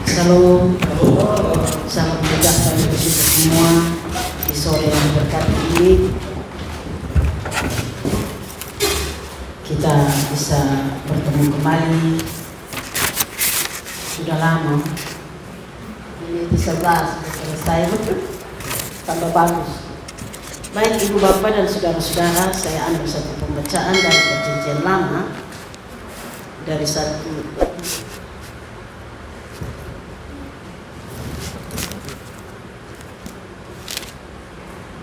Shalom, salam sejahtera bagi kita semua di sore yang berkat ini. Kita bisa bertemu kembali. Sudah lama. Ini di 11 selesai, tambah bagus. Baik Ibu Bapak dan saudara-saudara, saya ambil satu pembacaan dari Perjanjian Lama dari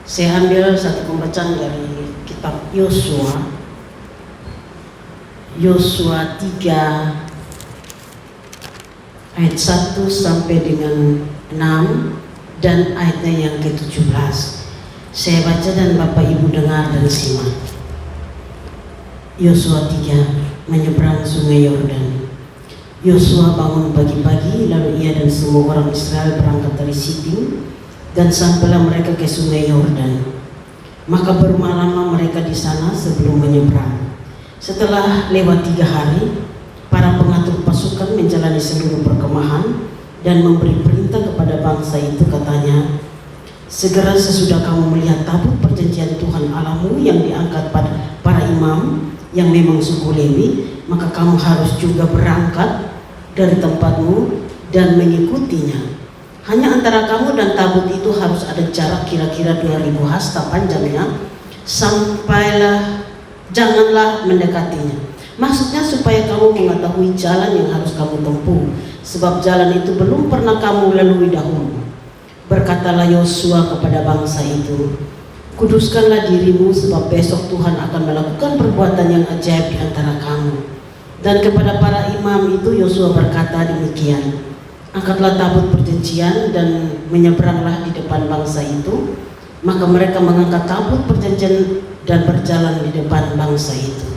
Saya ambil satu pembacaan dari kitab Yosua 3 ayat 1 sampai dengan 6 dan ayatnya yang ke-17. Saya baca dan Bapak Ibu dengar dan simak. Yosua 3, menyeberang sungai Yordan. Yosua bangun pagi-pagi, lalu ia dan semua orang Israel berangkat dari Sitim, dan sampailah mereka ke sungai Yordan. Maka bermalam mereka di sana sebelum menyeberang. Setelah lewat 3 hari, para pengatur pasukan menjalani seluruh perkemahan dan memberi perintah kepada bangsa itu, katanya, segera sesudah kamu melihat tabut perjanjian Tuhan Allahmu yang diangkat pada para imam yang memang suku Lewi, maka kamu harus juga berangkat dari tempatmu dan mengikutinya. Hanya antara kamu dan tabut itu harus ada jarak kira-kira 2000 hasta panjangnya. Janganlah mendekatinya. Maksudnya supaya kamu mengetahui jalan yang harus kamu tempuh, sebab jalan itu belum pernah kamu lalui dahulu. Berkatalah Yosua kepada bangsa itu, kuduskanlah dirimu, sebab besok Tuhan akan melakukan perbuatan yang ajaib di antara kamu. Dan kepada para imam itu Yosua berkata demikian, angkatlah tabut perjanjian dan menyeberanglah di depan bangsa itu. Maka mereka mengangkat tabut perjanjian dan berjalan di depan bangsa itu.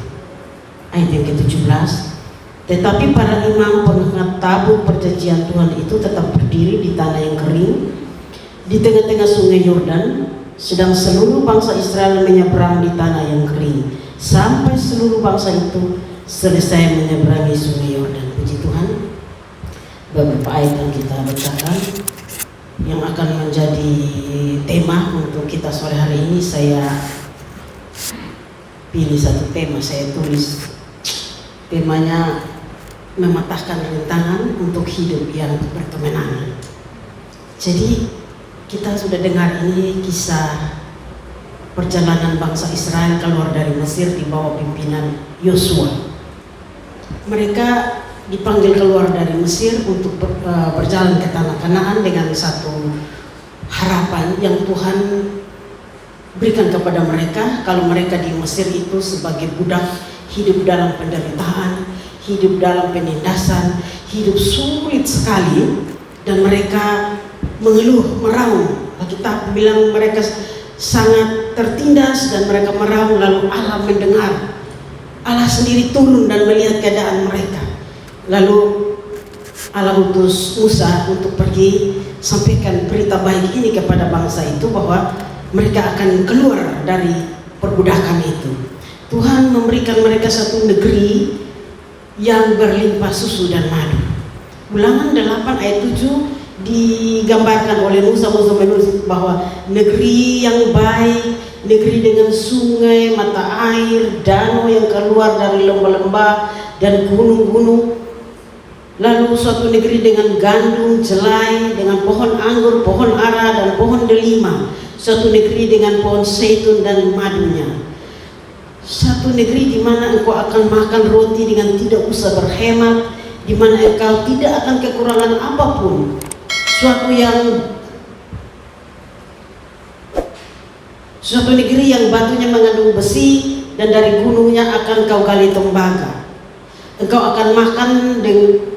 Ayat yang ke-17. Tetapi para imam pengangkat tabut perjanjian Tuhan itu tetap berdiri di tanah yang kering di tengah-tengah sungai Yordan, sedang seluruh bangsa Israel menyeberang di tanah yang kering, sampai seluruh bangsa itu selesai menyeberangi sungai Yordan. Puji Tuhan. Beberapa ayat yang kita bacakan yang akan menjadi tema untuk kita sore hari ini, saya pilih satu tema, saya tulis temanya mematahkan rintangan untuk hidup yang berkemenangan. Jadi kita sudah dengar ini kisah perjalanan bangsa Israel keluar dari Mesir di bawah pimpinan Yosua. Mereka dipanggil keluar dari Mesir untuk berjalan ke tanah Kanaan dengan satu harapan yang Tuhan berikan kepada mereka. Kalau mereka di Mesir itu sebagai budak, hidup dalam penderitaan, hidup dalam penindasan, hidup sulit sekali, dan mereka mengeluh, meraung. Kita bilang mereka sangat tertindas dan mereka meraung, lalu Allah mendengar. Allah sendiri turun dan melihat keadaan mereka. Lalu Allah utus Musa untuk pergi sampaikan berita baik ini kepada bangsa itu, bahwa mereka akan keluar dari perbudakan itu. Tuhan memberikan mereka satu negeri yang berlimpah susu dan madu. Ulangan 8 ayat 7 digambarkan oleh Musa menulis bahwa negeri yang baik, negeri dengan sungai, mata air, danau yang keluar dari lembah-lembah dan gunung-gunung. Lalu suatu negeri dengan gandum, jelai, dengan pohon anggur, pohon ara, dan pohon delima. Suatu negeri dengan pohon zaitun dan madunya. Satu negeri di mana engkau akan makan roti dengan tidak usah berhemat, di mana engkau tidak akan kekurangan apapun. Suatu negeri yang batunya mengandung besi, dan dari gunungnya akan kau gali tembaga. Engkau akan makan dan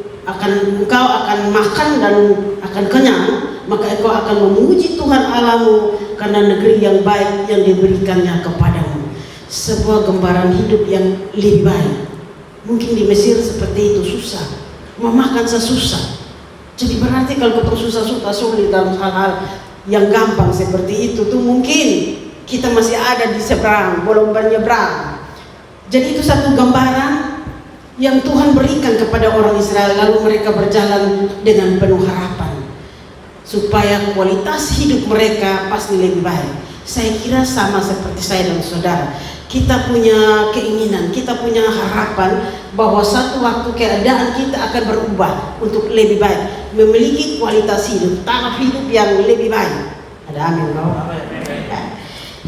akan kenyang, maka engkau akan memuji Tuhan Allahmu karena negeri yang baik yang diberikannya kepadamu. Sebuah gambaran hidup yang lebih baik. Mungkin di Mesir seperti itu, susah, mau makan susah. Jadi berarti kalau kita susah-susah sulit dalam hal-hal yang gampang seperti itu tuh, mungkin kita masih ada di seberang, belum menyeberang. Jadi itu satu gambaran yang Tuhan berikan kepada orang Israel, lalu mereka berjalan dengan penuh harapan supaya kualitas hidup mereka pasti lebih baik. Saya kira sama seperti saya dan saudara, kita punya keinginan, kita punya harapan bahwa satu waktu keadaan kita akan berubah untuk lebih baik, memiliki kualitas hidup, taraf hidup yang lebih baik. Ada amin,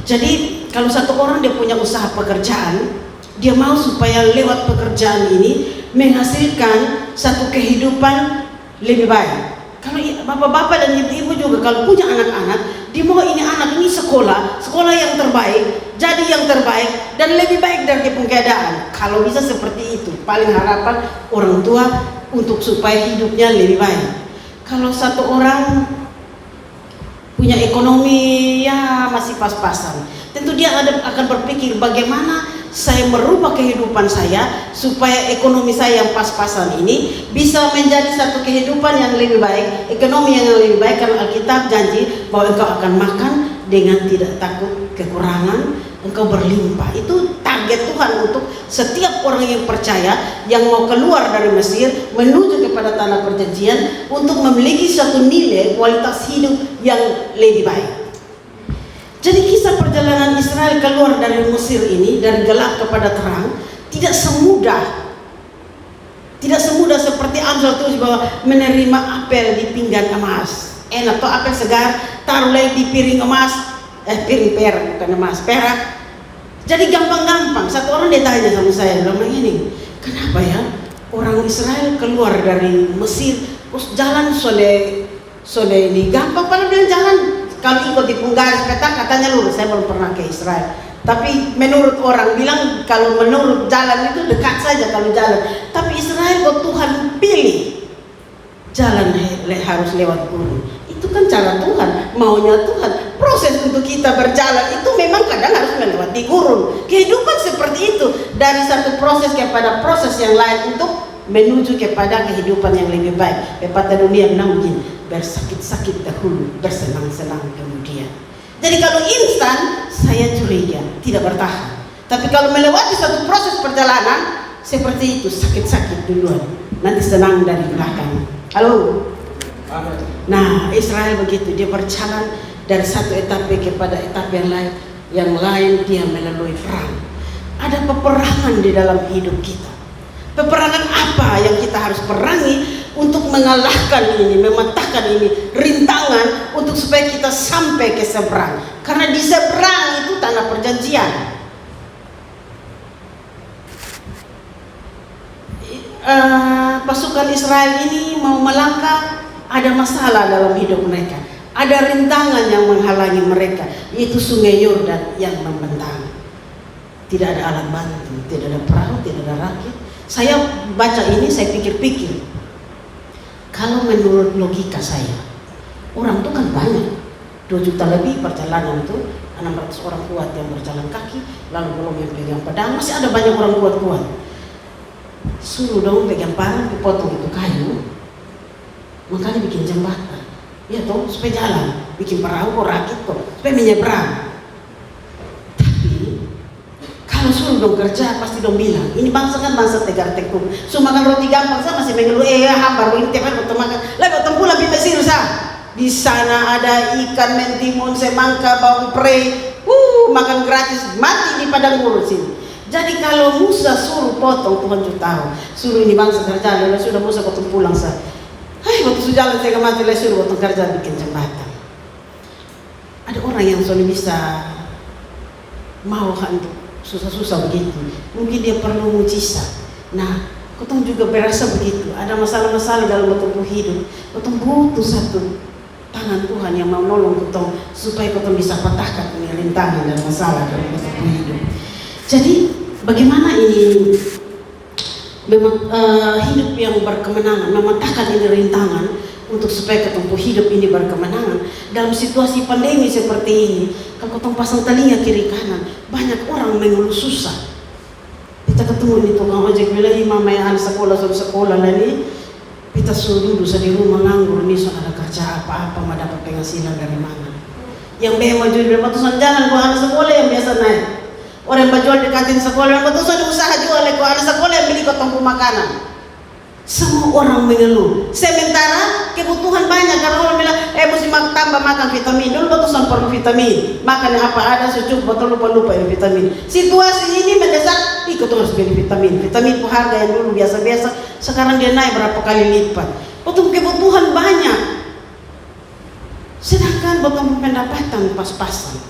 Jadi kalau satu orang dia punya usaha pekerjaan, dia mau supaya lewat pekerjaan ini menghasilkan satu kehidupan lebih baik. Kalau bapak-bapak dan ibu-ibu juga kalau punya anak-anak, dia mau ini anak ini sekolah yang terbaik, jadi yang terbaik dan lebih baik dari keadaan. Kalau bisa seperti itu, paling harapan orang tua untuk supaya hidupnya lebih baik. Kalau satu orang punya ekonomi ya masih pas-pasan, tentu dia akan berpikir bagaimana saya merubah kehidupan saya supaya ekonomi saya yang pas-pasan ini bisa menjadi satu kehidupan yang lebih baik, ekonomi yang lebih baik, karena Alkitab janji bahwa engkau akan makan dengan tidak takut kekurangan, engkau berlimpah. Itu target Tuhan untuk setiap orang yang percaya yang mau keluar dari Mesir menuju kepada tanah perjanjian untuk memiliki satu nilai kualitas hidup yang lebih baik. Jadi kisah perjalanan Israel keluar dari Mesir ini, dari gelap kepada terang, tidak semudah seperti Amsal tulis bahwa menerima apel di pinggan emas. Enak tuh apel segar, taruh lagi di piring emas, piring perak bukan emas, perak. Jadi gampang-gampang. Satu orang dia tanya sama saya, bilang ini, kenapa ya orang Israel keluar dari Mesir, terus jalan sole ini gampang, padahal bilang jalan. Kalau ikut di penggaris peta katanya lurus. Saya belum pernah ke Israel, tapi menurut orang bilang kalau menurut jalan itu dekat saja kalau jalan. Tapi Israel kok Tuhan pilih jalan harus lewat gunung. Itu kan cara Tuhan, maunya Tuhan. Proses untuk kita berjalan itu memang kadang harus melewati gurun. Kehidupan seperti itu, dari satu proses kepada proses yang lain untuk menuju kepada kehidupan yang lebih baik. Pepatah dunia bilang begini, bersakit-sakit dahulu, bersenang-senang kemudian. Jadi kalau instan, saya curiga, tidak bertahan. Tapi kalau melewati satu proses perjalanan seperti itu, sakit-sakit duluan, nanti senang dari belakang. Halo? Nah, Israel begitu, dia berjalan dari satu etape kepada etape yang lain dia melalui perang. Ada peperangan di dalam hidup kita. Peperangan apa yang kita harus perangi untuk mengalahkan ini, mematahkan ini, rintangan untuk supaya kita sampai ke seberang. Karena di seberang itu tanah perjanjian. Pasukan Israel ini mau melangkah, ada masalah dalam hidup mereka. Ada rintangan yang menghalangi mereka, yaitu sungai Yordan yang membentang. Tidak ada alat bantu, tidak ada perahu, tidak ada rakit. Saya baca ini, saya pikir-pikir, kalau menurut logika saya, orang itu kan banyak, 2 juta lebih perjalanan itu, 600 orang kuat yang berjalan kaki, lalu belum yang pegang pedang, masih ada banyak orang kuat-kuat. Suruh dong pegang parang, dipotong itu kayu, makanya bikin jembatan, ya toh, supaya jalan, bikin perahu, rakit kok, supaya menyeberang. Kalau suruh dong kerja, pasti dong bilang, ini bangsa kan bangsa tegar tekuk. So makan roti gampang, saya masih mengeluh, hambar, ini tiap hari betul makan. Lah betul pulang di Mesir sah. Di sana ada ikan, mentimun, semangka, bawang prei, makan gratis, mati di padang gurun sini. Jadi kalau Musa suruh potong, Tuhan juga tahu. Suruh ini bangsa kerja, lalu sudah Musa potong pulang sah. Waktu sudah jalan saya mati, lalu suruh potong kerja bikin jembatan. Ada orang yang sudah bisa mau untuk susah-susah begitu, mungkin dia perlu mujizat. Nah, kotong juga berasa begitu, ada masalah-masalah dalam kotong hidup, kotong butuh satu tangan Tuhan yang mau nolong kotong supaya kotong bisa patahkan ini rintangan dan masalah dalam kotong hidup. Jadi bagaimana ini hidup yang berkemenangan, mematahkan ini rintangan untuk supaya ketemu hidup ini berkemenangan dalam situasi pandemi seperti ini. Kalau ketemu pasang telinga kiri kanan, banyak orang mengeluh susah. Kita ketemu ini tukang ojek bilang, mama yang anak sekolah sudah sekolah lah nih, kita suruh duduk di rumah nganggur nih, soal ada kerja apa-apa, mau dapat penghasilan dari mana? Yang mau jual berpatusan jalan buat anak sekolah yang biasa naik. Orang yang berjual dekatin sekolah, yang betul sudah usaha jual, kok ada sekolah yang beli kotong makanan. Semua orang mengeluh. Sementara kebutuhan banyak, karena orang bilang, mesti tambah makan vitamin. Dulu betul perlu vitamin, makan apa ada secukup, betul lupa yang vitamin. Situasi ini mendesak, ikut harus beli vitamin. Vitamin harga yang dulu biasa-biasa, sekarang dia naik berapa kali lipat. Betul kebutuhan banyak, sedangkan betul pendapatan pas-pasan.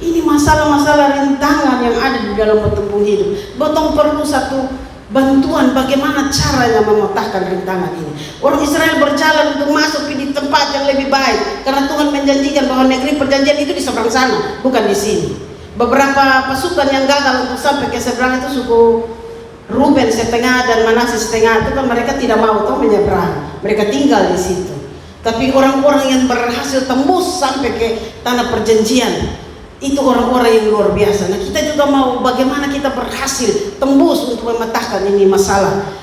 Ini masalah-masalah rintangan yang ada di dalam bertumbuh hidup. Betul perlu satu bantuan bagaimana caranya memecahkan rintangan ini. Orang Israel berjalan untuk masuk di tempat yang lebih baik, karena Tuhan menjanjikan bahwa negeri perjanjian itu di seberang sana, bukan di sini. Beberapa pasukan yang gagal untuk sampai ke seberang itu suku Ruben setengah dan Manase setengah, itu kan mereka tidak mau tuh menyeberang, mereka tinggal di situ. Tapi orang-orang yang berhasil tembus sampai ke tanah perjanjian, itu orang-orang yang luar biasa. Nah, kita juga mau bagaimana kita berhasil tembus untuk memecahkan ini masalah.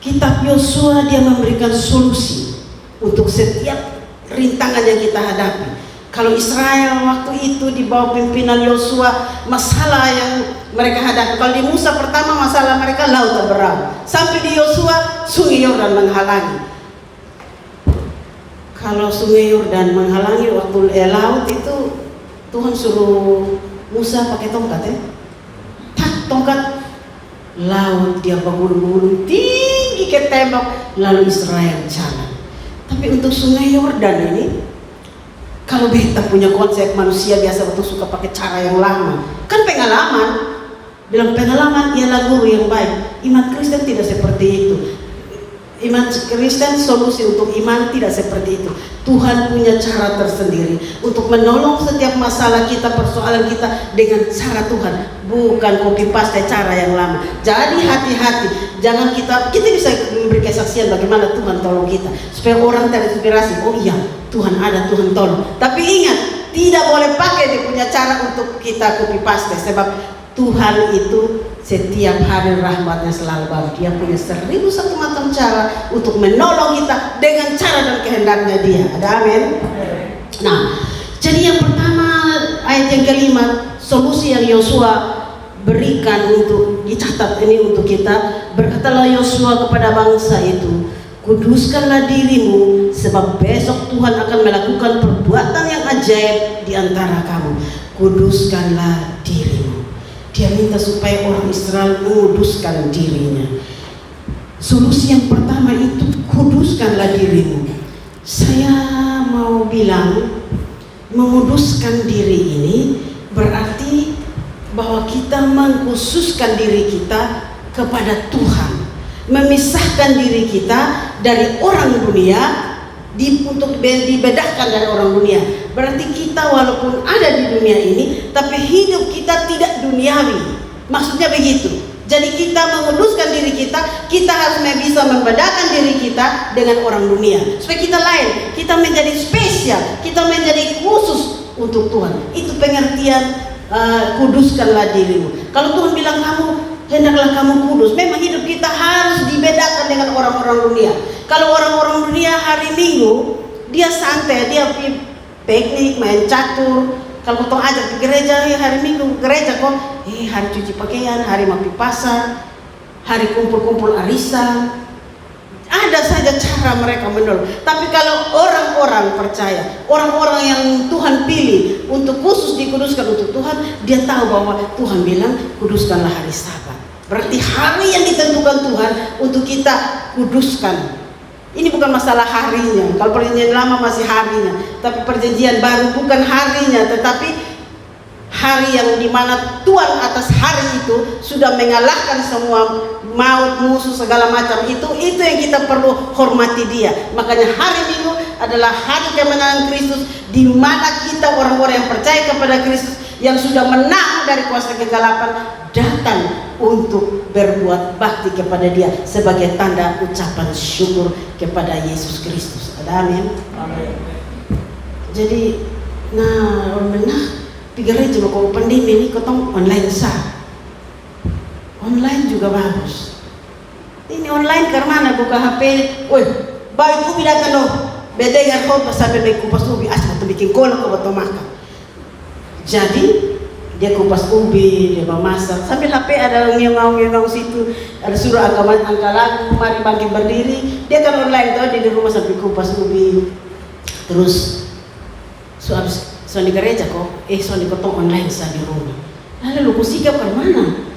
Kitab Yosua dia memberikan solusi untuk setiap rintangan yang kita hadapi. Kalau Israel waktu itu di bawah pimpinan Yosua, masalah yang mereka hadapi. Kalau di Musa pertama masalah mereka laut terbelah. Sampai di Yosua Sungai Yordan menghalangi. Kalau Sungai Yordan menghalangi waktu laut itu, Tuhan suruh Musa pakai tongkat ya. Tongkat laut dia bergulung-gulung tinggi ke tembok, lalu Israel jalan. Tapi untuk Sungai Yordan ini, kalau beta punya konsep manusia biasa betul suka pakai cara yang lama. Kan pengalaman, dalam pengalaman ialah guru yang baik. Iman Kristen tidak seperti itu. Iman Kristen solusi untuk iman tidak seperti itu. Tuhan punya cara tersendiri untuk menolong setiap masalah kita, persoalan kita dengan cara Tuhan, bukan copy paste cara yang lama. Jadi hati-hati, jangan kita bisa memberi kesaksian bagaimana Tuhan tolong kita, supaya orang terinspirasi. Oh iya, Tuhan ada, Tuhan tolong. Tapi ingat, tidak boleh pakai dia punya cara untuk kita copy paste, sebab Tuhan itu setiap hari rahmatnya selalu baru. Dia punya 1001 macam cara untuk menolong kita dengan cara dan kehendaknya dia. Ada amin? Nah, jadi yang pertama ayat yang kelima, solusi yang Yosua berikan untuk dicatat ini untuk kita. Berkatalah Yosua kepada bangsa itu, kuduskanlah dirimu, sebab besok Tuhan akan melakukan perbuatan yang ajaib di antara kamu. Kuduskanlah dirimu. Dia minta supaya orang Israel menguduskan dirinya. Solusi yang pertama itu, kuduskanlah dirimu. Saya mau bilang, menguduskan diri ini berarti bahwa kita mengkhususkan diri kita kepada Tuhan, memisahkan diri kita dari orang dunia, untuk dibedakan dari orang dunia. Berarti kita walaupun ada di dunia ini, tapi hidup kita tidak duniawi. Maksudnya begitu. Jadi kita menguduskan diri kita, kita harus bisa membedakan diri kita dengan orang dunia, supaya kita lain, kita menjadi spesial, kita menjadi khusus untuk Tuhan. Itu pengertian kuduskanlah dirimu. Kalau Tuhan bilang hendaklah kamu kudus, memang hidup kita harus dibedakan dengan orang-orang dunia. Kalau orang-orang dunia hari Minggu dia santai, dia piknik, main catur. Kalau kita ajak ke gereja, hari Minggu gereja kok, hari cuci pakaian, hari mau pergi pasar, hari kumpul-kumpul arisan. Ada saja cara mereka menolong. Tapi kalau orang-orang percaya, orang-orang yang Tuhan pilih untuk khusus dikuduskan untuk Tuhan, dia tahu bahwa Tuhan bilang kuduskanlah hari Sabat. Berarti hari yang ditentukan Tuhan untuk kita kuduskan. Ini bukan masalah harinya. Kalau perjanjian lama masih harinya, tapi perjanjian baru bukan harinya, tetapi hari yang dimana Tuhan atas hari itu sudah mengalahkan semua maut, musuh, segala macam. Itu yang kita perlu hormati dia. Makanya hari Minggu adalah hari kemenangan Kristus, di mana kita orang-orang yang percaya kepada Kristus, yang sudah menang dari kuasa kegelapan, datang untuk berbuat bakti kepada dia sebagai tanda ucapan syukur kepada Yesus Kristus. Ada amin? Amin. Jadi, gereja kalau pandemi ini ketemu online sah. Online juga bagus. Ini online karena buka HP, baik ubi datang loh. Bedengar kau sampai baik kupas ubi, asal tu bikin kolak kau betul makan. Jadi Dia kupas ubi, dia memasak, sambil HP ada ngengau situ, ada suruh angka lagu, mari bangkit berdiri. Dia kan online tuh, dia di rumah sambil kupas ubi. Terus soal di gereja kok, soal di kotong online saya di rumah. Lalu lu sikap ke mana?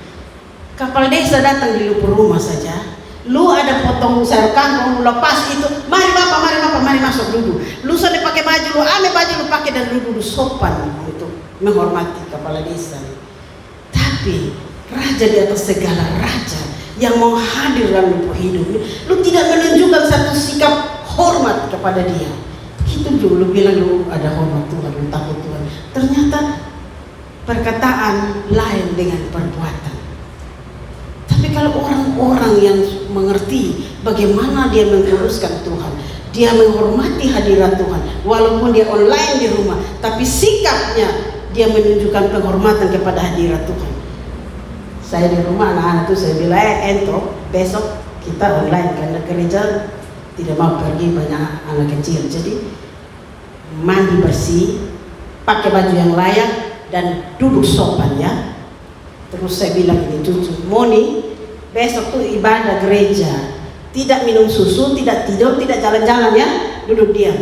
Kapal desa datang di luar rumah saja. Lu ada potong sayur kangkung, lu lepas itu, mari bapak, mari masuk duduk. Lu sudah pakai baju, lu ambil baju lu pakai dan duduk sopan untuk menghormati kepala desa. Tapi raja di atas segala raja yang mau hadir dalam hidup, lu tidak menunjukkan satu sikap hormat kepada dia. Itu juga lu bilang lu ada hormat Tuhan, lu takut Tuhan. Ternyata perkataan lain dengan perbuatan. Tapi kalau orang-orang yang mengerti bagaimana dia menguruskan Tuhan, dia menghormati hadirat Tuhan, walaupun dia online di rumah, tapi sikapnya dia menunjukkan penghormatan kepada hadirat Tuhan. Saya di rumah anak-anak itu saya bilang, entro besok kita online karena gereja tidak mau pergi banyak anak kecil. Jadi mandi bersih, pakai baju yang layak dan duduk sopan ya. Terus saya bilang ini cucu, Moni, besok tuh ibadah gereja, tidak minum susu, tidak tidur, tidak jalan-jalan ya, duduk diam.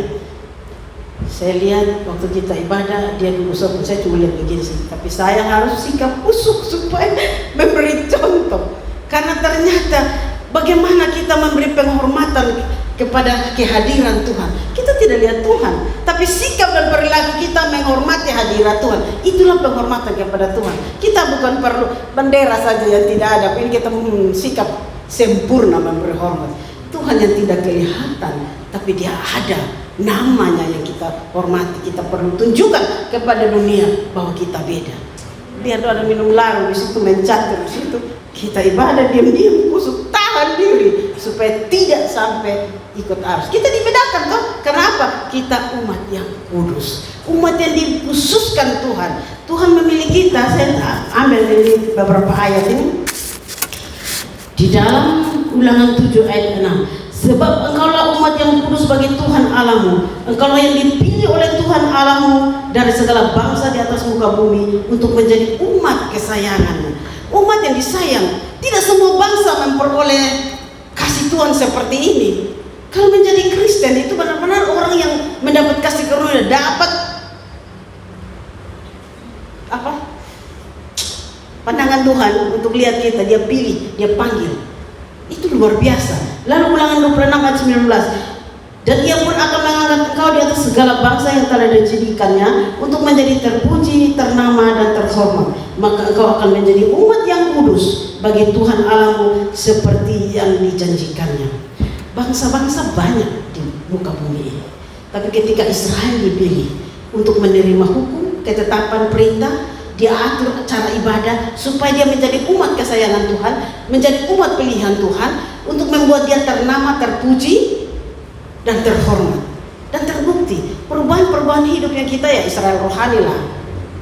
Saya lihat waktu kita ibadah dia duduk sopan, saya cuma lihat begini sih. Tapi saya harus sikap busuk supaya memberi contoh. Karena ternyata bagaimana kita memberi penghormatan kepada kehadiran Tuhan. Kita tidak lihat Tuhan, tapi sikap dan perilaku kita menghormati hadirat Tuhan. Itulah penghormatan kepada Tuhan. Kita bukan perlu bendera saja yang tidak ada, tapi kita sikap sempurna memberi hormat. Tuhan yang tidak kelihatan, tapi dia ada, namanya yang kita hormati. Kita perlu tunjukkan kepada dunia bahwa kita beda. Biar ada minum laru di situ, mencatur di situ, kita ibadah diam-diam, kusuk tahan diri supaya tidak sampai ikut arus. Kita dibedakan toh. Kenapa? Kita umat yang kudus, umat yang dikhususkan Tuhan. Tuhan memilih kita. Saya ambil dari beberapa ayat ini di dalam Ulangan 7 ayat 6. Sebab engkaulah umat yang kudus bagi Tuhan Allahmu. Engkaulah yang dipilih oleh Tuhan Allahmu dari segala bangsa di atas muka bumi untuk menjadi umat kesayangannya. Umat yang disayang. Tidak semua bangsa memperoleh kasih Tuhan seperti ini. Kalau menjadi Kristen itu benar-benar orang yang mendapat kasih karunia, dapat pandangan Tuhan untuk lihat kita, dia pilih, dia panggil. Itu luar biasa. Lalu Ulangan 26 ayat 19. Dan ia pun akan mengangkat engkau di atas segala bangsa yang telah dijadikannya untuk menjadi terpuji, ternama dan terhormat. Maka engkau akan menjadi umat yang kudus bagi Tuhan Allahmu seperti yang dijanjikannya. Bangsa-bangsa banyak di muka bumi ini. Tapi ketika Israel dipilih untuk menerima hukum, ketetapan, perintah, dia atur cara ibadah supaya dia menjadi umat kesayangan Tuhan, menjadi umat pilihan Tuhan, untuk membuat dia ternama, terpuji dan terhormat. Dan terbukti perubahan-perubahan hidup yang kita ya Israel rohani lah,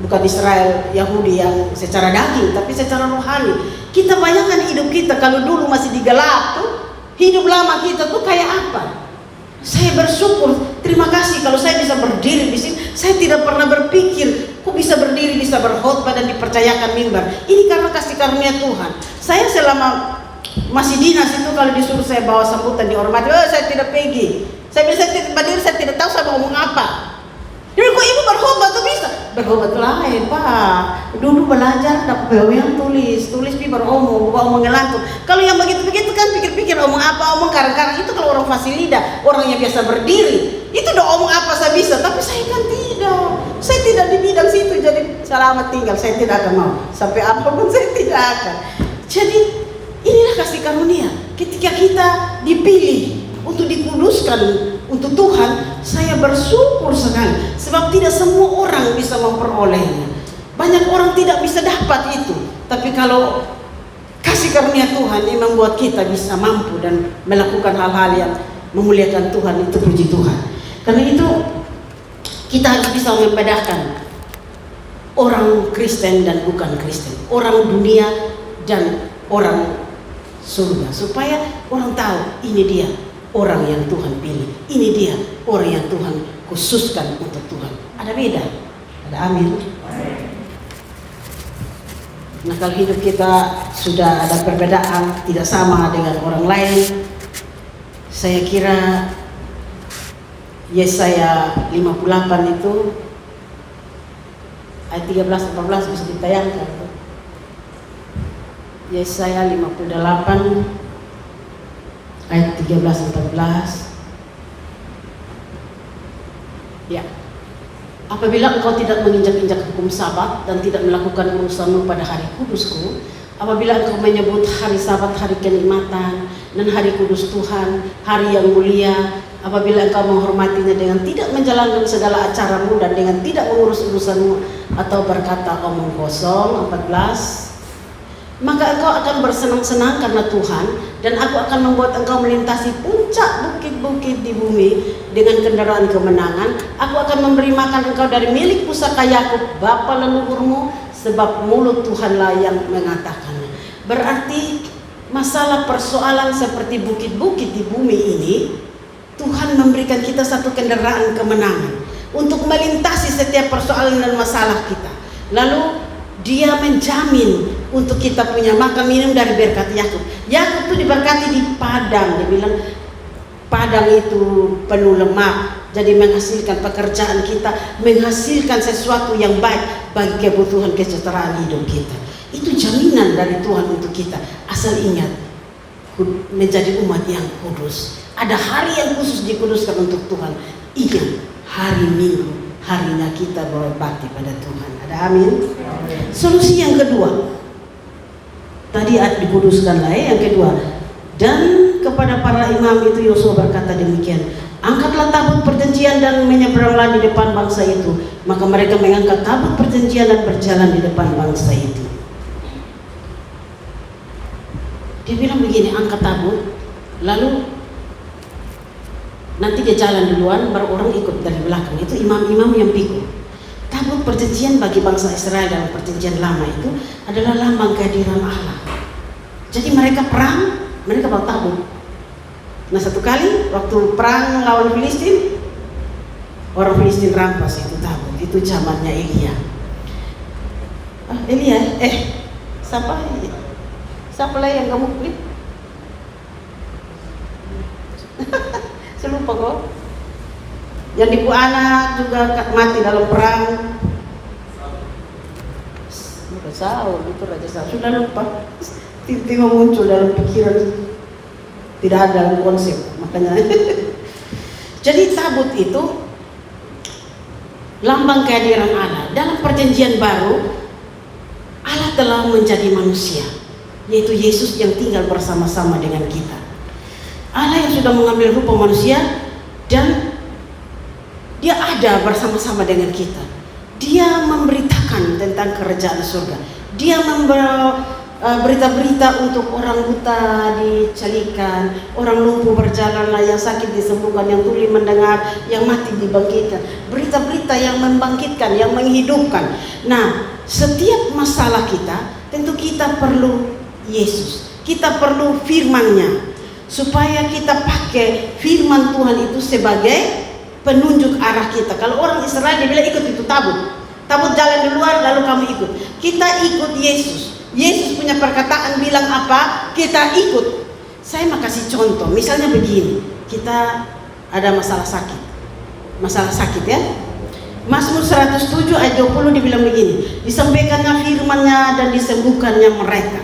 bukan Israel Yahudi yang secara daging, tapi secara rohani. Kita bayangkan hidup kita kalau dulu masih digelap tuh, hidup lama kita tuh kayak apa? Saya bersyukur, terima kasih kalau saya bisa berdiri di sini. Saya tidak pernah berpikir, kok bisa berdiri, bisa berkhotbah dan dipercayakan mimbar. Ini karena kasih karunia Tuhan. Saya selama masih dinas itu kalau disuruh saya bawa sambutan dihormati, saya tidak pergi. Saya bisa tidak berdiri, saya tidak tahu saya mau ngomong apa. Jadi kok ibu berkhotbah tuh bisa? Berkhotbah lain Pak. Dulu belajar dapat yang tulis pi beromong, omong ngelantur. Kalau yang begitu-begitu kan pikir-pikir omong apa, omong karang-karang itu kalau orang fasilida, orang yang biasa berdiri, itu udah omong apa saya bisa. Tapi saya kan tidak. Saya tidak di bidang situ, jadi selamat tinggal. Saya tidak akan mau sampai apapun saya tidak akan. Jadi inilah kasih karunia. Ketika kita dipilih untuk dikuduskan untuk Tuhan, saya bersyukur sekali. Sebab tidak semua orang bisa memperolehnya. Banyak orang tidak bisa dapat itu. Tapi kalau kasih karunia Tuhan yang membuat kita bisa mampu dan melakukan hal-hal yang memuliakan Tuhan, itu puji Tuhan. Karena itu kita harus bisa membedakan orang Kristen dan bukan Kristen, orang dunia dan orang surga, supaya orang tahu ini dia orang yang Tuhan pilih, ini dia orang yang Tuhan khususkan untuk Tuhan. Ada beda? Ada amin. Nah, kalau hidup kita sudah ada perbedaan, tidak sama dengan orang lain, saya kira Yesaya 58 itu ayat 13-14 bisa ditayangkan. Yesaya 58 ayat 13-14. Ya. Apabila engkau tidak menginjak-injak hukum Sabat dan tidak melakukan urusanmu pada hari kudusku, apabila engkau menyebut hari Sabat hari kenikmatan dan hari kudus Tuhan, hari yang mulia, apabila engkau menghormatinya dengan tidak menjalankan segala acaramu dan dengan tidak mengurus urusanmu atau berkata omong kosong, 14, maka engkau akan bersenang-senang karena Tuhan, dan aku akan membuat engkau melintasi puncak bukit-bukit di bumi dengan kendaraan kemenangan. Aku akan memberi makan engkau dari milik pusaka Yakub bapa leluhurmu, sebab mulut Tuhanlah yang mengatakannya. Berarti masalah persoalan seperti bukit-bukit di bumi ini, Tuhan memberikan kita satu kendaraan kemenangan untuk melintasi setiap persoalan dan masalah kita. Lalu Dia menjamin untuk kita punya makan minum dari berkat Yakub. Yakub itu diberkati di padang. Dia bilang padang itu penuh lemak, jadi menghasilkan pekerjaan kita, menghasilkan sesuatu yang baik bagi kebutuhan kesejahteraan hidup kita. Itu jaminan dari Tuhan untuk kita. Asal ingat, menjadi umat yang kudus. Ada hari yang khusus dikuduskan untuk Tuhan. Ingat, hari Minggu, harinya kita berbakti pada Tuhan. Ada amin? Solusi yang kedua, tadi dikuduskan lah ya. Yang kedua, dan kepada para imam itu Yosua berkata demikian, angkatlah tabut perjanjian dan menyeberanglah di depan bangsa itu. Maka mereka mengangkat tabut perjanjian dan berjalan di depan bangsa itu. Dia bilang begini, angkat tabut, lalu nanti dia jalan duluan, baru orang ikut dari belakang. Itu imam-imam yang pikul. Tabut perjanjian bagi bangsa Israel dalam perjanjian lama itu adalah lambang kehadiran Allah. Jadi mereka perang, mereka bawa tabut. Nah, satu kali waktu perang lawan Filistin, orang Filistin rampas itu tabut. Itu zamannya Elia. Siapa lah yang kamu pilih? Saya lupa kok. Yang di anak juga mati dalam perang. Saul, itu Raja Saul. Sudah lupa. Tiba-tiba muncul dalam pikiran, tidak ada dalam konsep. Makanya. Jadi tabut itu lambang kehadiran Allah. Dalam perjanjian baru, Allah telah menjadi manusia, yaitu Yesus yang tinggal bersama-sama dengan kita. Allah yang sudah mengambil rupa manusia dan Dia ada bersama-sama dengan kita. Dia memberitakan tentang kerajaan surga. Dia membawa berita-berita untuk orang buta dicalikan, orang lumpuh berjalanlah, yang sakit disembuhkan, yang tuli mendengar, yang mati dibangkitkan. Berita-berita yang membangkitkan, yang menghidupkan. Nah, setiap masalah kita, tentu kita perlu Yesus. Kita perlu firman-Nya, supaya kita pakai firman Tuhan itu sebagai penunjuk arah kita. Kalau orang Israel dia bilang ikut itu tabut jalan di luar, lalu kamu ikut. Kita ikut Yesus. Yesus punya perkataan bilang apa, kita ikut. Saya mau kasih contoh, misalnya begini, kita ada masalah sakit ya. Mazmur 107 ayat 20 dibilang begini, disampaikannya firman-Nya dan disembuhkannya mereka.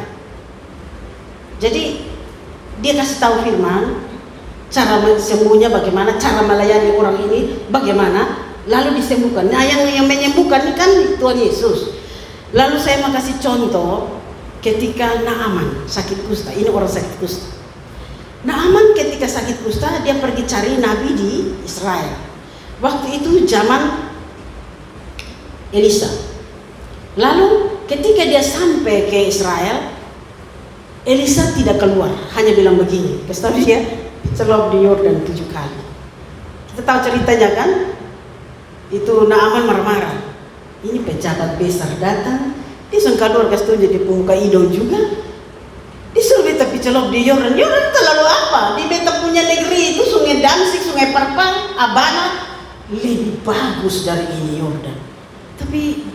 Jadi dia kasih tahu firman, cara sembuhnya bagaimana, cara melayani orang ini bagaimana, lalu disembuhkan. Nah, yang menyembuhkan ini kan Tuhan Yesus. Lalu saya mau kasih contoh ketika Naaman sakit kusta. Ini orang sakit kusta. Naaman ketika sakit kusta, dia pergi cari nabi di Israel. Waktu itu zaman Elisa. Lalu ketika dia sampai ke Israel, Elisa tidak keluar, hanya bilang begini, kasih tahu dia, celop di Yordan 7 kali. Kita tahu ceritanya kan? Itu Naaman marah-marah. Ini pejabat besar datang, dia sengkador kasih tahu di pemuka hidung juga. Disuruh beta celop di Yordan. Yordan terlalu apa? Di beta punya negeri itu sungai Damsik, sungai Parpan, Abana lebih bagus dari ini Yordan. Tapi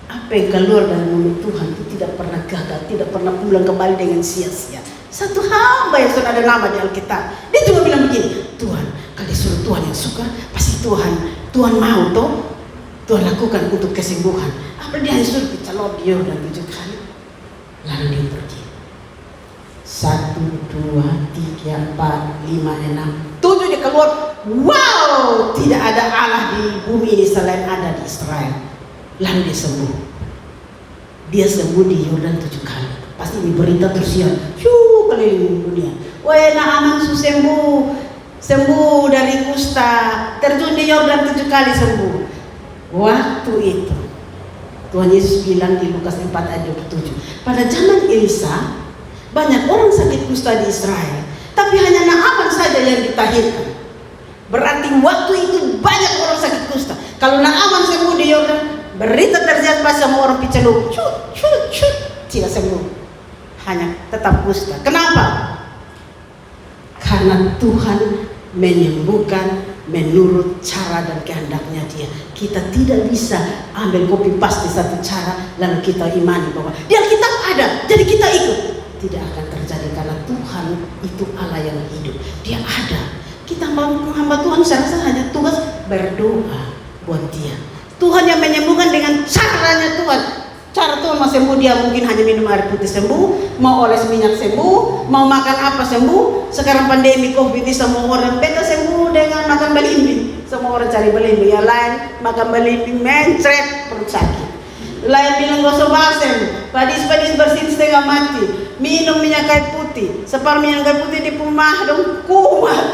apa yang keluar dari mulut Tuhan itu tidak pernah gagal, tidak pernah pulang kembali dengan sia-sia. Satu hamba yang sudah ada nama di Alkitab, dia cuma bilang begini, Tuhan, kalau disuruh Tuhan yang suka, pasti Tuhan mau toh, Tuhan lakukan untuk kesembuhan. Apa dia disuruh dicalon dia dan 7 kali, lalu dia pergi. 1, 2, 3, 4, 5, 6, 7 dia keluar. Wow, tidak ada Allah di bumi ini selain ada di Israel. Lalu dia sembuh. Dia sembuh di Yordan 7 kali. Pasti ini berita tersiar, keliling dunia. Wah, Naaman sembuh dari kusta, terjun di Yordan 7 kali sembuh. Waktu itu Tuhan Yesus bilang di Lukas 4 ayat 27, pada zaman Elisa banyak orang sakit kusta di Israel, tapi hanya Naaman saja yang ditahirkan. Berarti waktu itu banyak orang sakit kusta. Kalau Naaman sembuh di Yordan, berita tersiar pas sama orang piceluk, tidak sembuh, hanya tetap kusta. Kenapa? Karena Tuhan menyembuhkan menurut cara dan kehendaknya Dia. Kita tidak bisa ambil copy paste satu cara lalu kita imani bahwa di Alkitab ada, jadi kita ikut. Tidak akan terjadi karena Tuhan itu Allah yang hidup. Dia ada. Kita hamba Tuhan saya rasa hanya tugas berdoa buat Dia. Tuhan yang menyembuhkan dengan caranya Tuhan. Cara Tuhan mau sembuh, dia mungkin hanya minum air putih sembuh, mau oles minyak sembuh, mau makan apa sembuh. Sekarang pandemi COVID ini semua orang beta sembuh dengan makan belimbing. Semua orang cari belimbing, yang lain makan belimbing mencret perut sakit. Lain bilang gosok balsem, padis bersin setengah mati, minum minyak kayu putih, separuh minyak kayu putih di pumah dong kumat.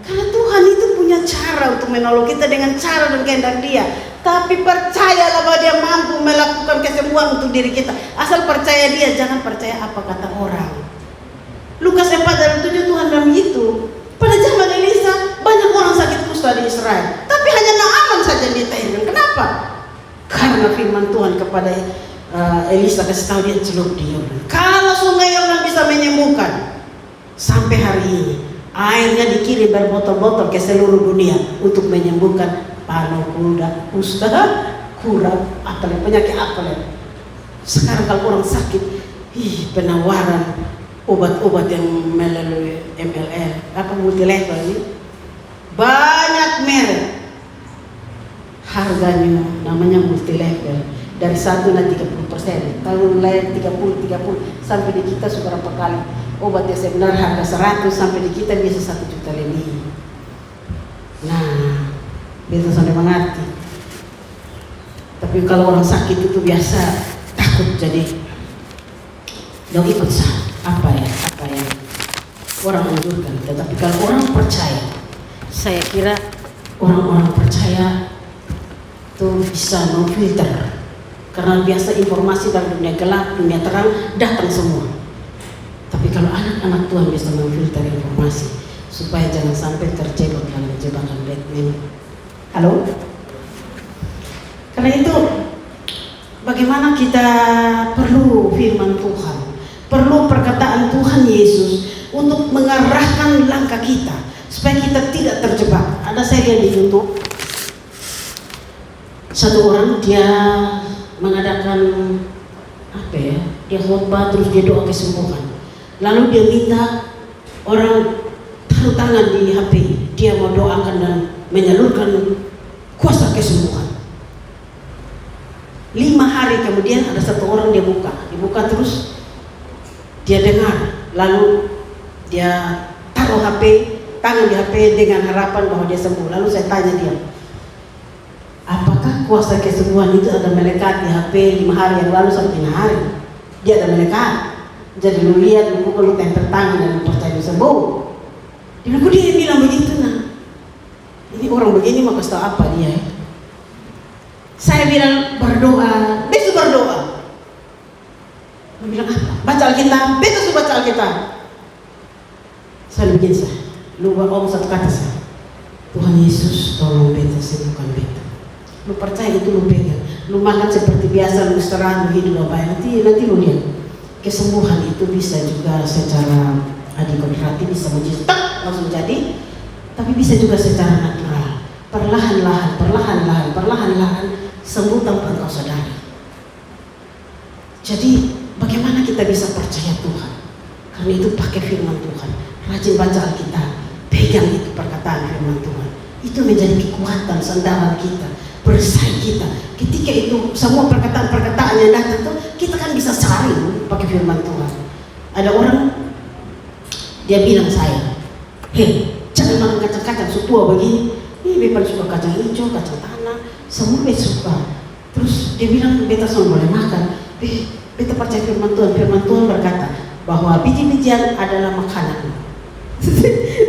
Karena Tuhan itu punya cara untuk menolong kita dengan cara dan kehendak Dia. Tapi percayalah bahwa Dia mampu melakukan kesembuhan untuk diri kita. Asal percaya Dia, jangan percaya apa kata orang. Lukas 4 ayat 7 Tuhan bilang begitu. Pada zaman Elisa banyak orang sakit kusta di Israel, tapi hanya Naaman saja yang ditahirkan. Kenapa? Karena firman Tuhan kepada Elisa kasih tahu dia celup di Yordan. Kalau sungai Yordan bisa menyembuhkan, sampai hari ini airnya dikirim berbotol-botol ke seluruh dunia untuk menyembuhkan palu, kuda, kusta, kurap, penyakit apa. Sekarang kalau orang sakit, penawaran obat-obat yang melalui MLL, multilevel ini, banyak merek. Harganya namanya multilevel. Dari 1 na 30%, tahun lain 30 sampai di kita sudah berapa kali. Obat yang sebenarnya harga 100 sampai di kita bisa 1 juta lebih. Nah, bisa sampai mengerti. Tapi kalau orang sakit itu biasa takut, jadi dong ikut apa ya orang anjurkan. Tetapi kalau orang percaya, saya kira orang-orang percaya itu bisa memfilter. Karena biasa informasi dari dunia gelap, dunia terang datang semua. Tapi kalau anak-anak Tuhan bisa memfilter informasi supaya jangan sampai terjebak dalam jebakan Batman. Halo? Karena itu bagaimana kita perlu firman Tuhan, perlu perkataan Tuhan Yesus untuk mengarahkan langkah kita supaya kita tidak terjebak. Ada saya lihat di YouTube, satu orang dia mengadakan dia khotbah terus dia doa kesembuhan. Lalu dia minta orang taruh tangan di HP, dia mau doakan dan menyalurkan kuasa kesembuhan. 5 hari kemudian ada satu orang dia buka terus dia dengar, lalu dia taruh tangan di HP dengan harapan bahwa dia sembuh. Lalu saya tanya dia, apakah kuasa kesembuhan itu ada melekat di HP 5 hari yang lalu sampai 5 hari? Dia ada melekat. Jadi lu lihat, lu buka, lu tempel tangan dan lu percaya sembuh. Dia bilang begitu. Nah, ini orang begini mau kasih tahu apa dia? Saya bilang berdoa, besok berdoa. Dia bilang apa? Baca Alkitab, besok baca Alkitab. Saya begini lu om satu kata saya, Tuhan Yesus tolong beta sembuhkan beta. Lu percaya itu lu pegang, lu makan seperti biasa, lu istirahat, lu hidup apa nanti lu lihat kesembuhan itu bisa juga secara adikodrati bisa langsung jadi, tapi bisa juga secara natural, perlahan-lahan sembuh tanpa engkau sadari. Jadi bagaimana kita bisa percaya Tuhan? Karena itu pakai firman Tuhan, rajin baca Alkitab, pegang itu perkataan firman Tuhan. Itu menjadi kekuatan sandaran kita, perisai kita. Ketika itu semua perkataan-perkataan yang datang tuh, kita kan bisa saring pakai firman Tuhan. Ada orang dia bilang saya, hei, jangan makan kacang-kacang setua begini. Ini beta suka kacang hijau, kacang tanah, semua beta suka. Terus dia bilang beta semua boleh makan. Beta percaya firman Tuhan. Firman Tuhan berkata bahwa biji-bijian adalah makanan.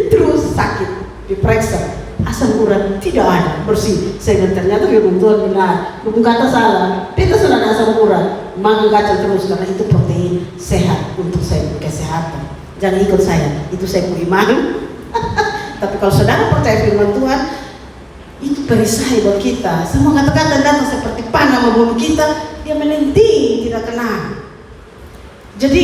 Terus sakit, diperiksa, asam urat tidak ada, bersih. Saya bilang ternyata firman Tuhan benar. Bukan kata salah. Beta sudah ada asam urat, makan kacang terus karena itu protein sehat untuk saya kesehatan. Jangan ikut saya, itu saya punya iman. Tapi kalau saudara percaya firman Tuhan, itu perisai buat kita. Semua kata-kata datang seperti panah membunuh kita, dia melenting, tidak kena. Jadi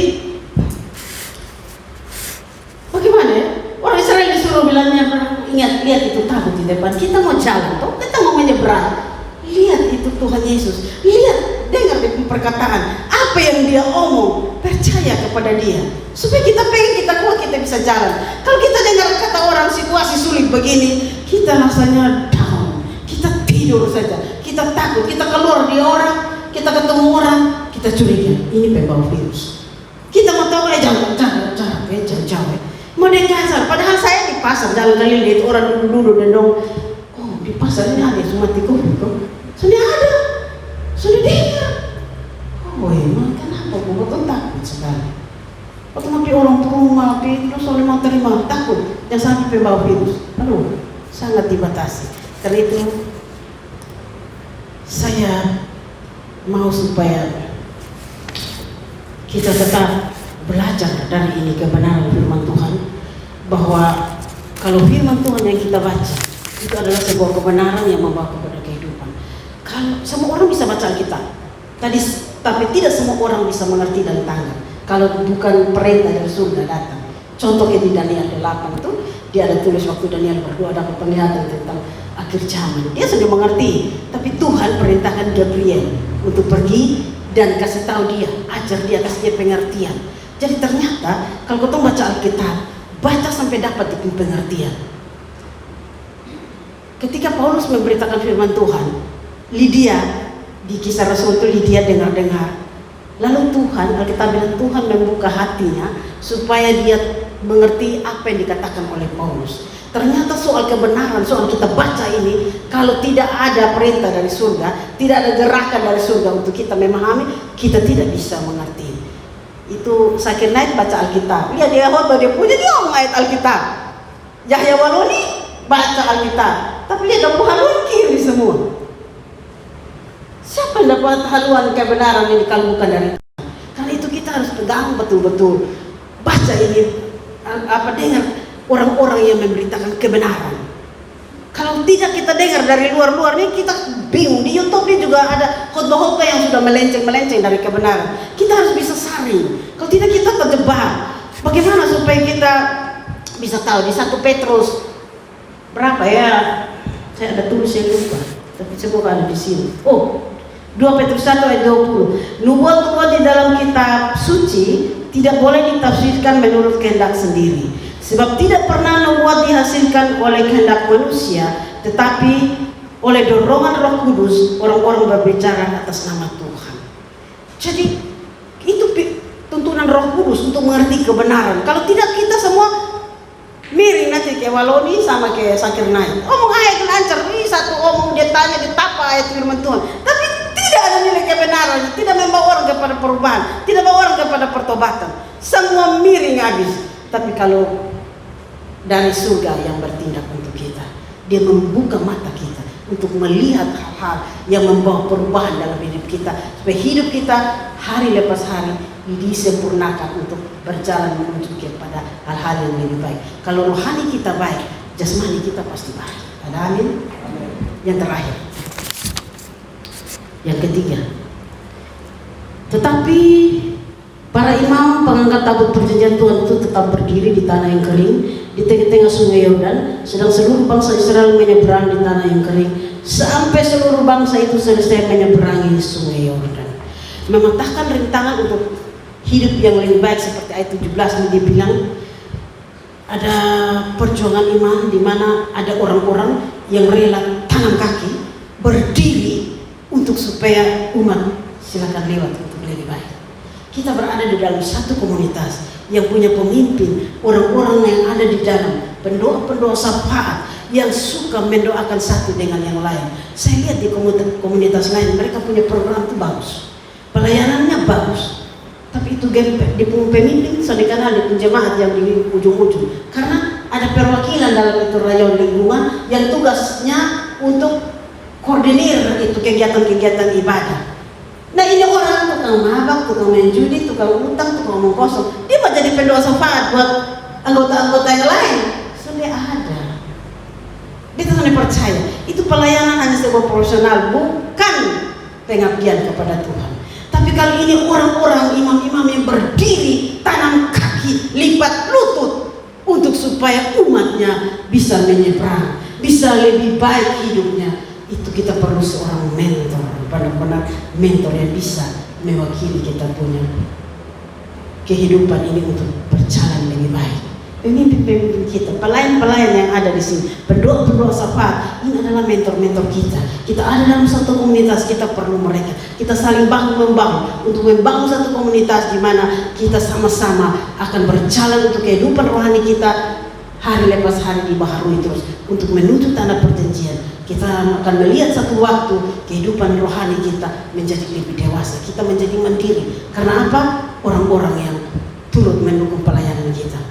bagaimana ya? Orang Israel disuruh bilangnya, ingat, lihat itu tabut di depan. Kita mau jalan, toh kita mau menyeberang. Lihat itu Tuhan Yesus. Lihat, dengar perkataan. Apa yang dia omong, percaya kepada dia. Supaya kita pengen, kita kuat, kita bisa jalan. Kalau kita dengar kata orang situasi sulit begini, kita rasanya down. Kita tidur saja. Kita takut, kita keluar di orang, kita ketemu orang, kita curiga. Ini pembawa virus. Kita mau tahu, jangan jauh. Mau naik kasar, padahal saya di pasar jalan kali lihat orang duduk dendong. Oh, di pasar ini ada semua tikus itu. Sudah ada, sudah dengar. Oh, emang kenapa? Gue takut sekali. Otomatis orang rumah, terus oleh mau terima takut, jangan sampai pembawa virus. Aduh, sangat dibatasi. Karena itu saya mau supaya kita tetap belajar dari ini kebenaran firman Tuhan, bahwa kalau firman Tuhan yang kita baca itu adalah sebuah kebenaran yang membawa kepada kehidupan. Kalau semua orang bisa baca Alkitab, tapi tidak semua orang bisa mengerti dan tanggap kalau bukan perintah dari surga datang. Contohnya di Daniel 8 itu dia ada tulis waktu Daniel berdoa dapat penglihatan tentang akhir zaman. Dia sudah mengerti, tapi Tuhan perintahkan Gabriel untuk pergi dan kasih tahu dia, ajar dia, kasih dia pengertian. Jadi ternyata kalau kita baca Alkitab, baca sampai dapat itu pengertian. Ketika Paulus memberitakan firman Tuhan, Lydia di Kisah Rasul itu Lydia dengar-dengar. Lalu Tuhan, Alkitab bilang Tuhan membuka hatinya supaya dia mengerti apa yang dikatakan oleh Paulus. Ternyata soal kebenaran, soal kita baca ini, kalau tidak ada perintah dari surga, tidak ada gerakan dari surga untuk kita memahami, kita tidak bisa mengerti. Itu Zakir Naik baca Alkitab. Lihat dia khotbah, dia punya dia ngomong ayat Alkitab. Yahya Waloni baca Alkitab. Tapi lihat dapat haluan kiri semua. Siapa yang dapat haluan kebenaran ini kalau bukan dari Tuhan? Karena itu kita harus pegang betul-betul. Baca ini, dengar orang-orang yang memberitakan kebenaran. Kalau tidak kita dengar dari luar-luar ini, kita bingung. Di YouTube ini juga ada khotbah-khotbah yang sudah melenceng-melenceng dari kebenaran. Kita harus bisa saring. Kalau tidak kita terjebak. Bagaimana supaya kita bisa tahu di 1 Petrus berapa ya? Saya ada tulis yang lupa, tapi semoga ada di sini. Oh, 2 Petrus 1 ayat 20. Nubuat-nubuat di dalam kitab suci tidak boleh ditafsirkan menurut kehendak sendiri. Sebab tidak pernah nubuat dihasilkan oleh kehendak manusia, tetapi oleh dorongan Roh Kudus orang-orang berbicara atas nama Tuhan. Jadi itu tuntunan Roh Kudus untuk mengerti kebenaran. Kalau tidak kita semua miring nanti kayak Waloni sama kayak Zakir Naik. Omong ayat lancar, satu omong dia tanya ditapa ayat firman Tuhan. Tapi tidak ada nilai kebenaran, tidak membawa orang kepada perubahan, tidak membawa orang kepada pertobatan. Semua miring habis. Tapi kalau dari surga yang bertindak untuk kita, dia membuka mata kita untuk melihat hal-hal yang membawa perubahan dalam hidup kita, supaya hidup kita hari lepas hari disempurnakan untuk berjalan menuju kepada hal-hal yang lebih baik. Kalau rohani kita baik, jasmani kita pasti baik. Ada amin? Yang terakhir, yang ketiga, tetapi para imam pengangkat tabut perjanjian Tuhan itu tetap berdiri di tanah yang kering di tengah-tengah sungai Yordan, sedang seluruh bangsa Israel menyeberang di tanah yang kering sampai seluruh bangsa itu selesai menyeberangi sungai Yordan. mematahkan rintangan untuk hidup yang lebih baik. Seperti ayat 17 ini dia bilang ada perjuangan iman di mana ada orang-orang yang rela tanam kaki berdiri untuk supaya umat silakan lewat untuk lebih baik. Kita berada di dalam satu komunitas yang punya pemimpin, orang-orang yang ada di dalam, pendoa-pendoa syafaat yang suka mendoakan satu dengan yang lain. Saya lihat di komunitas lain, mereka punya program itu bagus, pelayanannya bagus, tapi itu gempek di pemimpin sedekat di jemaat yang di ujung-ujung, karena ada perwakilan dalam itu rayon lingkungan yang tugasnya untuk koordinir itu kegiatan-kegiatan ibadah. Nah ini orang tukang mabak, tukang main judi, tukang utang, tukang ngomong kosong, dia mau jadi pendoa syafaat buat anggota-anggota yang lain. Sudah ada. Dia tidak percaya. Itu pelayanan hanya sebuah profesional, bukan pengabdian kepada Tuhan. Tapi kali ini orang-orang imam-imam yang berdiri, tanam kaki, lipat lutut untuk supaya umatnya bisa menyeberang, bisa lebih baik hidupnya. Itu kita perlu seorang mentor, benar-benar mentor yang bisa mewakili kita punya kehidupan ini untuk berjalan lebih baik. Pemimpin-pemimpin kita, pelayan-pelayan yang ada di sini, pendoa-pendoa syafaat, ini adalah mentor-mentor kita. Kita ada dalam satu komunitas, kita perlu mereka. Kita saling bahu-membahu untuk membangun satu komunitas di mana kita sama-sama akan berjalan untuk kehidupan rohani kita hari lepas hari dibaharui terus untuk menuju tanah perjanjian. Kita akan melihat satu waktu kehidupan rohani kita menjadi lebih dewasa, kita menjadi mandiri. Karena apa? Orang-orang yang turut mendukung pelayanan kita.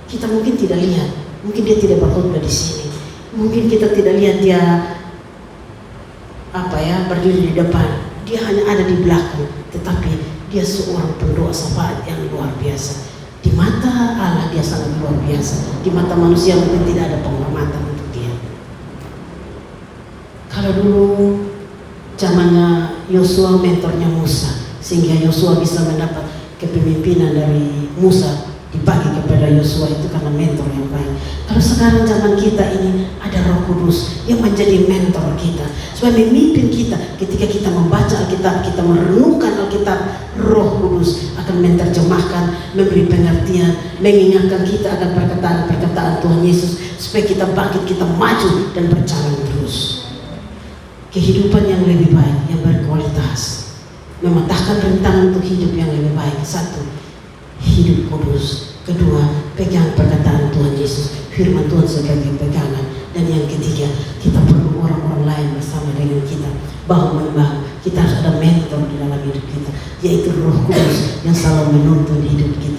Kita mungkin tidak lihat, mungkin dia tidak berkhotbah di sini, mungkin kita tidak lihat dia berdiri di depan, dia hanya ada di belakang, tetapi dia seorang pendoa syafaat yang luar biasa. Di mata Allah dia sangat luar biasa, di mata manusia mungkin tidak ada penghormatan untuk dia. Kalau dulu zamannya Yosua mentornya Musa, sehingga Yosua bisa mendapat kepemimpinan dari Musa dibagi kepada Yosua, itu karena mentor yang baik. Kalau sekarang zaman kita ini ada Roh Kudus yang menjadi mentor kita, supaya memimpin kita ketika kita membaca Alkitab, kita merenungkan Alkitab, Roh Kudus akan menerjemahkan, memberi pengertian, mengingatkan kita akan perkataan-perkataan Tuhan Yesus, supaya kita bangkit, kita maju dan berjalan terus. Kehidupan yang lebih baik, yang berkualitas, mematahkan rintangan untuk hidup yang lebih baik. Satu, hidup kudus. Kedua, pegang perkataan Tuhan Yesus, firman Tuhan sebagai pegangan. Dan yang ketiga, kita perlu orang-orang lain bersama dengan kita, bahu-membahu. Kita harus ada mentor di dalam hidup kita, yaitu Roh Kudus yang selalu menuntun hidup kita.